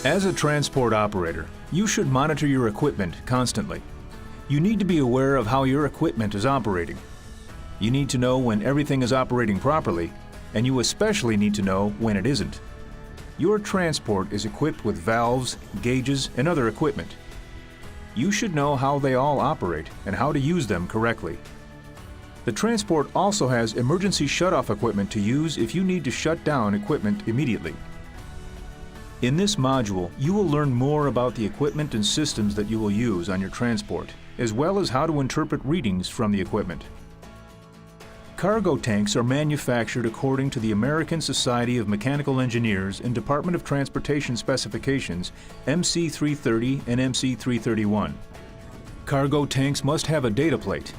As a transport operator, you should monitor your equipment constantly. You need to be aware of how your equipment is operating. You need to know when everything is operating properly, and you especially need to know when it isn't. Your transport is equipped with valves, gauges, and other equipment. You should know how they all operate and how to use them correctly. The transport also has emergency shutoff equipment to use if you need to shut down equipment immediately. In this module, you will learn more about the equipment and systems that you will use on your transport, as well as how to interpret readings from the equipment. Cargo tanks are manufactured according to the American Society of Mechanical Engineers and Department of Transportation specifications MC 330 and MC 331. Cargo tanks must have a data plate.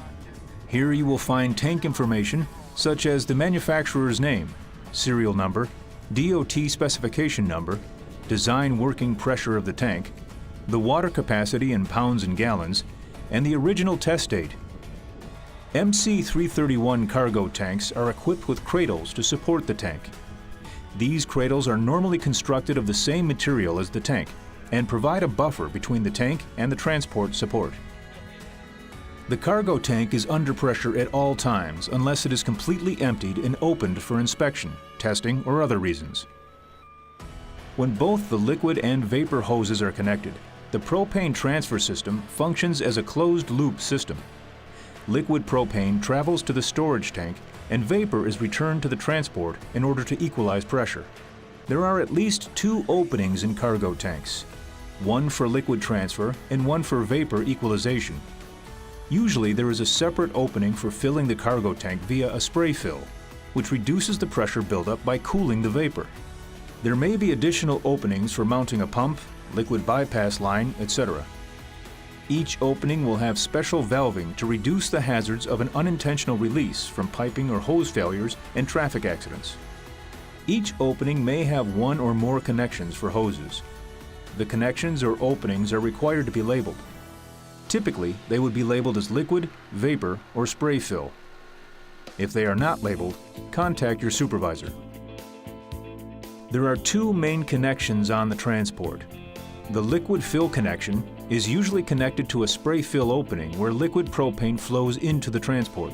Here you will find tank information such as the manufacturer's name, serial number, DOT specification number, design working pressure of the tank, the water capacity in pounds and gallons, and the original test date. MC 331 cargo tanks are equipped with cradles to support the tank. These cradles are normally constructed of the same material as the tank and provide a buffer between the tank and the transport support. The cargo tank is under pressure at all times unless it is completely emptied and opened for inspection, testing, or other reasons. When both the liquid and vapor hoses are connected, the propane transfer system functions as a closed-loop system. Liquid propane travels to the storage tank and vapor is returned to the transport in order to equalize pressure. There are at least 2 openings in cargo tanks, one for liquid transfer and one for vapor equalization. Usually there is a separate opening for filling the cargo tank via a spray fill, which reduces the pressure buildup by cooling the vapor. There may be additional openings for mounting a pump, liquid bypass line, etc. Each opening will have special valving to reduce the hazards of an unintentional release from piping or hose failures and traffic accidents. Each opening may have 1 or more connections for hoses. The connections or openings are required to be labeled. Typically, they would be labeled as liquid, vapor, or spray fill. If they are not labeled, contact your supervisor. There are 2 main connections on the transport. The liquid fill connection is usually connected to a spray fill opening where liquid propane flows into the transport.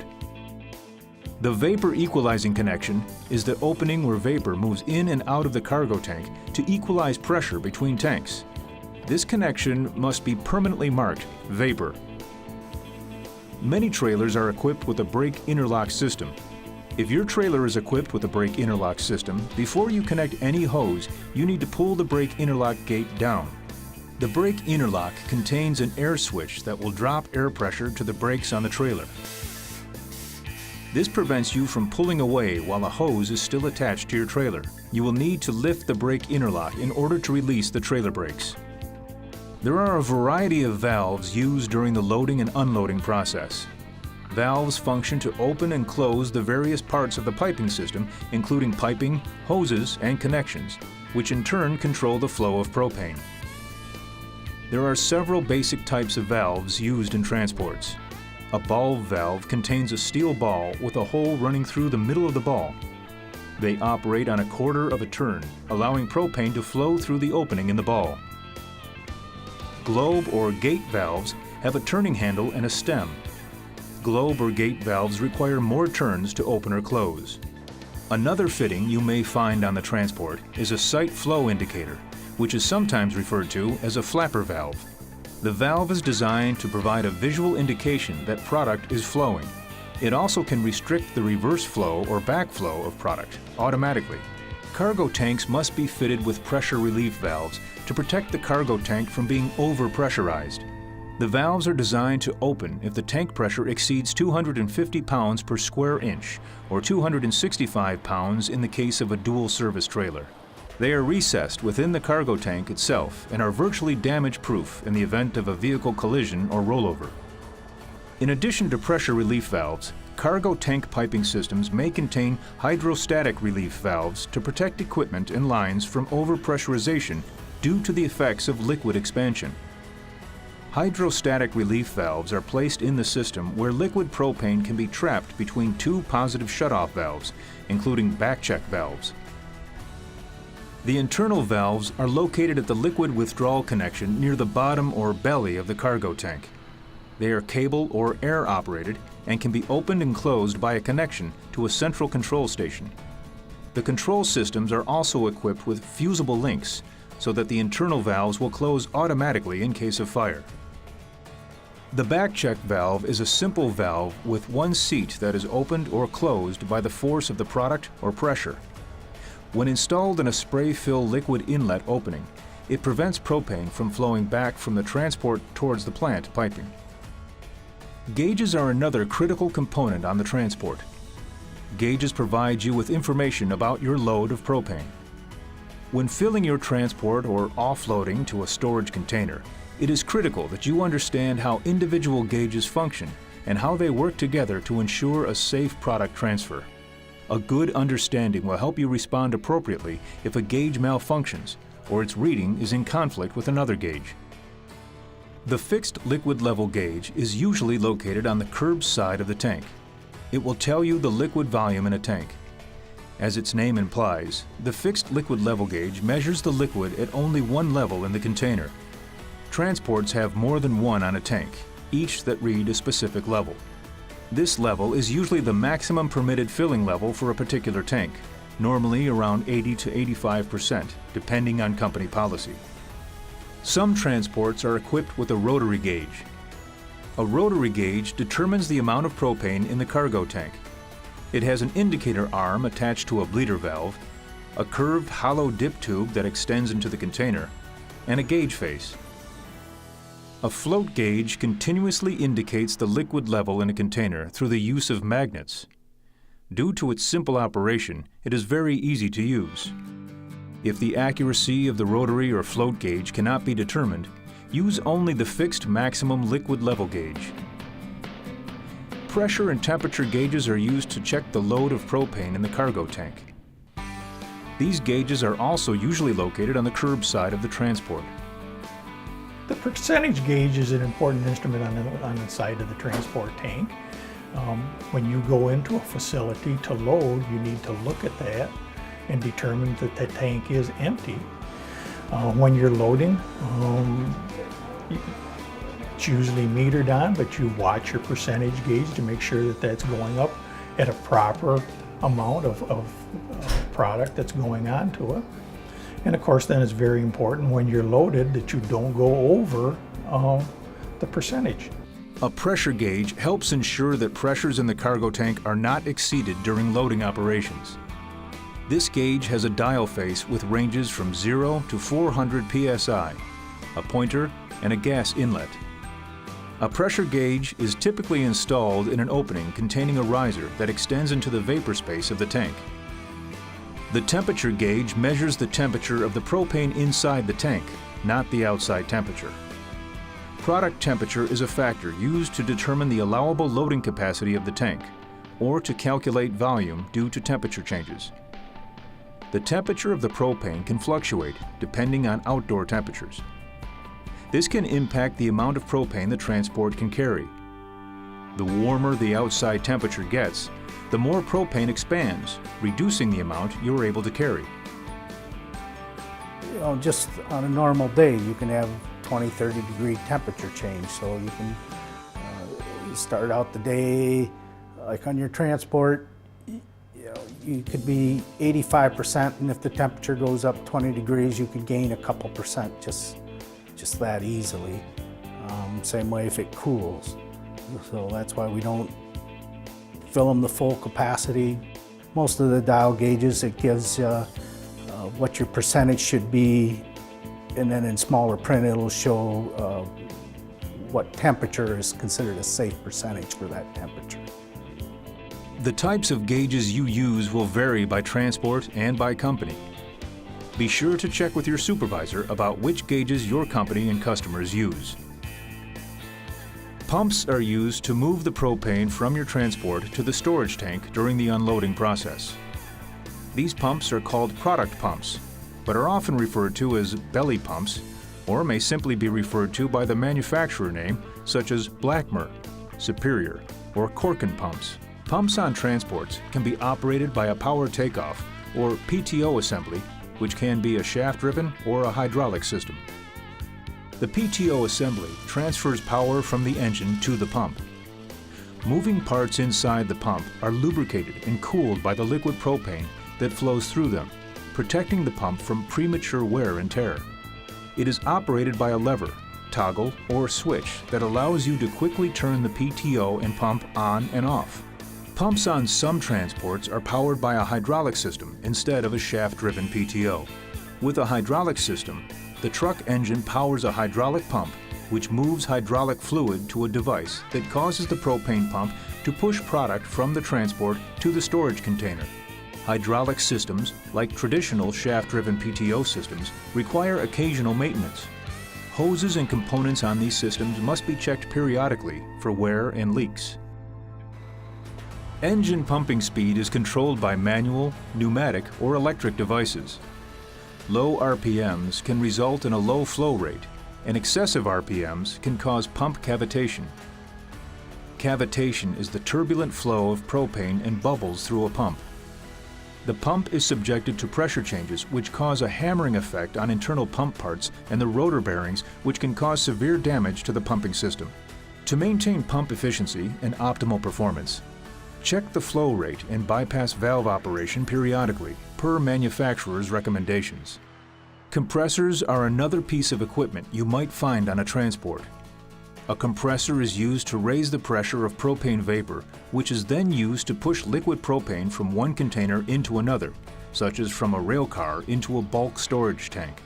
The vapor equalizing connection is the opening where vapor moves in and out of the cargo tank to equalize pressure between tanks. This connection must be permanently marked vapor. Many trailers are equipped with a brake interlock system. If your trailer is equipped with a brake interlock system, before you connect any hose, you need to pull the brake interlock gate down. The brake interlock contains an air switch that will drop air pressure to the brakes on the trailer. This prevents you from pulling away while a hose is still attached to your trailer. You will need to lift the brake interlock in order to release the trailer brakes. There are a variety of valves used during the loading and unloading process. Valves function to open and close the various parts of the piping system, including piping, hoses, and connections, which in turn control the flow of propane. There are several basic types of valves used in transports. A ball valve contains a steel ball with a hole running through the middle of the ball. They operate on a quarter of a turn, allowing propane to flow through the opening in the ball. Globe or gate valves have a turning handle and a stem. Globe or gate valves require more turns to open or close. Another fitting you may find on the transport is a sight flow indicator, which is sometimes referred to as a flapper valve. The valve is designed to provide a visual indication that product is flowing. It also can restrict the reverse flow or backflow of product automatically. Cargo tanks must be fitted with pressure relief valves to protect the cargo tank from being over-pressurized. The valves are designed to open if the tank pressure exceeds 250 pounds per square inch, or 265 pounds in the case of a dual-service trailer. They are recessed within the cargo tank itself and are virtually damage-proof in the event of a vehicle collision or rollover. In addition to pressure relief valves, cargo tank piping systems may contain hydrostatic relief valves to protect equipment and lines from overpressurization due to the effects of liquid expansion. Hydrostatic relief valves are placed in the system where liquid propane can be trapped between 2 positive shutoff valves, including backcheck valves. The internal valves are located at the liquid withdrawal connection near the bottom or belly of the cargo tank. They are cable or air operated and can be opened and closed by a connection to a central control station. The control systems are also equipped with fusible links so that the internal valves will close automatically in case of fire. The back check valve is a simple valve with one seat that is opened or closed by the force of the product or pressure. When installed in a spray-fill liquid inlet opening, it prevents propane from flowing back from the transport towards the plant piping. Gauges are another critical component on the transport. Gauges provide you with information about your load of propane. When filling your transport or offloading to a storage container, it is critical that you understand how individual gauges function and how they work together to ensure a safe product transfer. A good understanding will help you respond appropriately if a gauge malfunctions or its reading is in conflict with another gauge. The fixed liquid level gauge is usually located on the curb side of the tank. It will tell you the liquid volume in a tank. As its name implies, the fixed liquid level gauge measures the liquid at only one level in the container. Transports have more than one on a tank, each that read a specific level. This level is usually the maximum permitted filling level for a particular tank, normally around 80 to 85%, depending on company policy. Some transports are equipped with a rotary gauge. A rotary gauge determines the amount of propane in the cargo tank. It has an indicator arm attached to a bleeder valve, a curved hollow dip tube that extends into the container, and a gauge face. A float gauge continuously indicates the liquid level in a container through the use of magnets. Due to its simple operation, it is very easy to use. If the accuracy of the rotary or float gauge cannot be determined, use only the fixed maximum liquid level gauge. Pressure and temperature gauges are used to check the load of propane in the cargo tank. These gauges are also usually located on the curb side of the transport. The percentage gauge is an important instrument on the side of the transport tank. When you go into a facility to load, you need to look at that and determine that the tank is empty. When you're loading, it's usually metered on, but you watch your percentage gauge to make sure that that's going up at a proper amount of product that's going on to it. And of course, then it's very important when you're loaded that you don't go over the percentage. A pressure gauge helps ensure that pressures in the cargo tank are not exceeded during loading operations. This gauge has a dial face with ranges from 0 to 400 psi, a pointer, and a gas inlet. A pressure gauge is typically installed in an opening containing a riser that extends into the vapor space of the tank. The temperature gauge measures the temperature of the propane inside the tank, not the outside temperature. Product temperature is a factor used to determine the allowable loading capacity of the tank, or to calculate volume due to temperature changes. The temperature of the propane can fluctuate depending on outdoor temperatures. This can impact the amount of propane the transport can carry. The warmer the outside temperature gets, the more propane expands, reducing the amount you're able to carry. You know, just on a normal day, you can have 20, 30 degree temperature change. So you can start out the day, like on your transport, you could be 85%, and if the temperature goes up 20 degrees, you could gain a couple percent just that easily. Same way if it cools. So that's why we don't fill them the full capacity. Most of the dial gauges, it gives what your percentage should be, and then in smaller print it'll show what temperature is considered a safe percentage for that temperature. The types of gauges you use will vary by transport and by company. Be sure to check with your supervisor about which gauges your company and customers use. Pumps are used to move the propane from your transport to the storage tank during the unloading process. These pumps are called product pumps, but are often referred to as belly pumps, or may simply be referred to by the manufacturer name, such as Blackmer, Superior, or Corken pumps. Pumps on transports can be operated by a power takeoff, or PTO assembly, which can be a shaft-driven or a hydraulic system. The PTO assembly transfers power from the engine to the pump. Moving parts inside the pump are lubricated and cooled by the liquid propane that flows through them, protecting the pump from premature wear and tear. It is operated by a lever, toggle, or switch that allows you to quickly turn the PTO and pump on and off. Pumps on some transports are powered by a hydraulic system instead of a shaft-driven PTO. With a hydraulic system, the truck engine powers a hydraulic pump which moves hydraulic fluid to a device that causes the propane pump to push product from the transport to the storage container. Hydraulic systems, like traditional shaft-driven PTO systems, require occasional maintenance. Hoses and components on these systems must be checked periodically for wear and leaks. Engine pumping speed is controlled by manual, pneumatic, or electric devices. Low RPMs can result in a low flow rate, and excessive RPMs can cause pump cavitation. Cavitation is the turbulent flow of propane and bubbles through a pump. The pump is subjected to pressure changes which cause a hammering effect on internal pump parts and the rotor bearings, which can cause severe damage to the pumping system. To maintain pump efficiency and optimal performance, check the flow rate and bypass valve operation periodically per manufacturer's recommendations. Compressors are another piece of equipment you might find on a transport. A compressor is used to raise the pressure of propane vapor, which is then used to push liquid propane from one container into another, such as from a rail car into a bulk storage tank.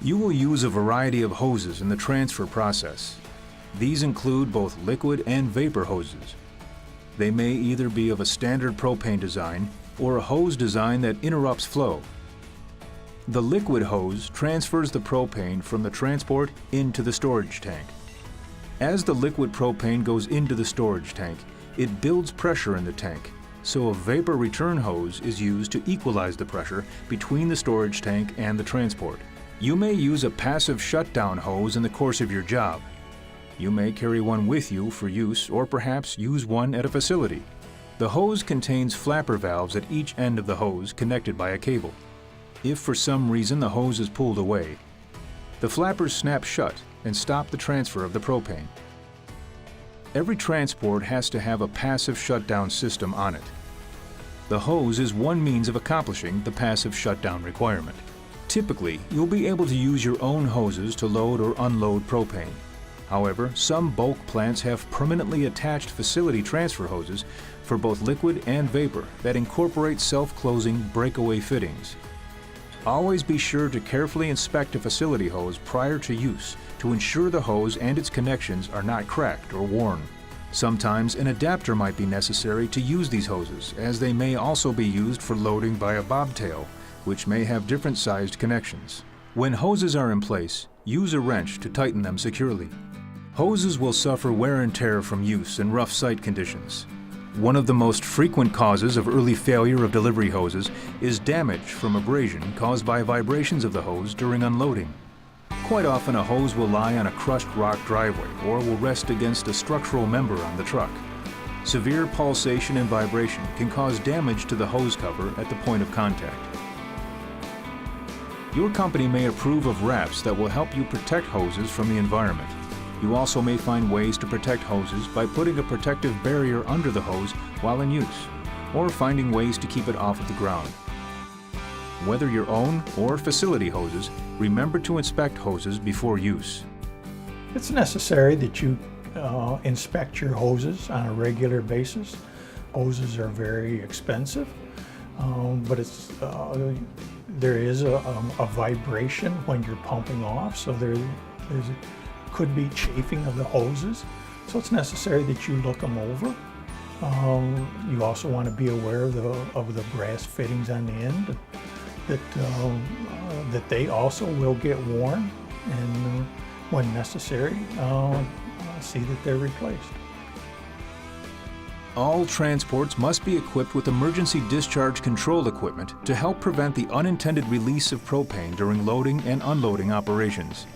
You will use a variety of hoses in the transfer process. These include both liquid and vapor hoses. They may either be of a standard propane design or a hose design that interrupts flow. The liquid hose transfers the propane from the transport into the storage tank. As the liquid propane goes into the storage tank, it builds pressure in the tank, so a vapor return hose is used to equalize the pressure between the storage tank and the transport. You may use a passive shutdown hose in the course of your job. You may carry one with you for use or perhaps use one at a facility. The hose contains flapper valves at each end of the hose connected by a cable. If for some reason the hose is pulled away, the flappers snap shut and stop the transfer of the propane. Every transport has to have a passive shutdown system on it. The hose is one means of accomplishing the passive shutdown requirement. Typically, you'll be able to use your own hoses to load or unload propane. However, some bulk plants have permanently attached facility transfer hoses for both liquid and vapor that incorporate self-closing breakaway fittings. Always be sure to carefully inspect a facility hose prior to use to ensure the hose and its connections are not cracked or worn. Sometimes an adapter might be necessary to use these hoses, as they may also be used for loading by a bobtail, which may have different sized connections. When hoses are in place, use a wrench to tighten them securely. Hoses will suffer wear and tear from use in rough site conditions. One of the most frequent causes of early failure of delivery hoses is damage from abrasion caused by vibrations of the hose during unloading. Quite often a hose will lie on a crushed rock driveway or will rest against a structural member on the truck. Severe pulsation and vibration can cause damage to the hose cover at the point of contact. Your company may approve of wraps that will help you protect hoses from the environment. You also may find ways to protect hoses by putting a protective barrier under the hose while in use, or finding ways to keep it off of the ground. Whether your own or facility hoses, remember to inspect hoses before use. It's necessary that you inspect your hoses on a regular basis. Hoses are very expensive, but there is a vibration when you're pumping off, so could be chafing of the hoses, so it's necessary that you look them over. You also want to be aware of the brass fittings on the end, that they also will get worn, and when necessary, see that they're replaced. All transports must be equipped with emergency discharge control equipment to help prevent the unintended release of propane during loading and unloading operations.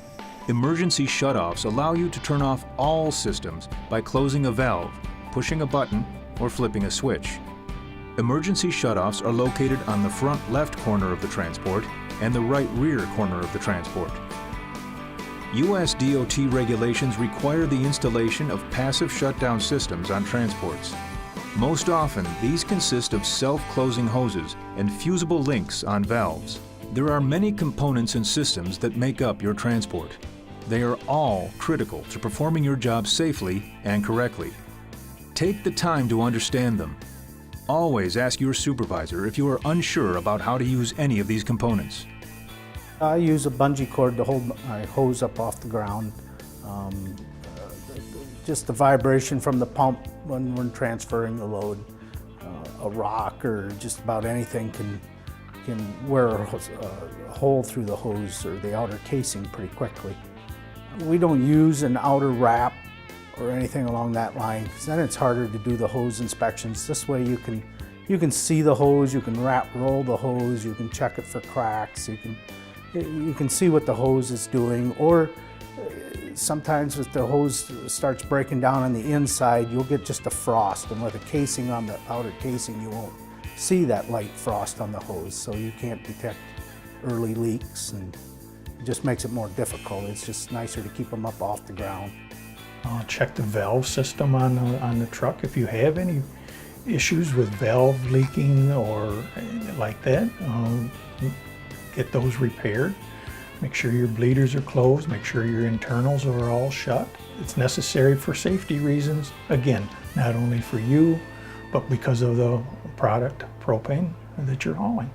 Emergency shutoffs allow you to turn off all systems by closing a valve, pushing a button, or flipping a switch. Emergency shutoffs are located on the front left corner of the transport, and the right rear corner of the transport. U.S. DOT regulations require the installation of passive shutdown systems on transports. Most often, these consist of self-closing hoses and fusible links on valves. There are many components and systems that make up your transport. They are all critical to performing your job safely and correctly. Take the time to understand them. Always ask your supervisor if you are unsure about how to use any of these components. I use a bungee cord to hold my hose up off the ground. Just the vibration from the pump when we're transferring the load. A rock or just about anything can wear a hole through the hose or the outer casing pretty quickly. We don't use an outer wrap or anything along that line, because then it's harder to do the hose inspections. This way you can see the hose, you can roll the hose, you can check it for cracks, you can see what the hose is doing, or sometimes if the hose starts breaking down on the inside, you'll get just a frost, and with a casing on the outer casing, you won't see that light frost on the hose, so you can't detect early leaks, and it just makes it more difficult. It's just nicer to keep them up off the ground. Check the valve system on the truck. If you have any issues with valve leaking or like that, get those repaired. Make sure your bleeders are closed, make sure your internals are all shut. It's necessary for safety reasons, again, not only for you, but because of the product, propane, that you're hauling.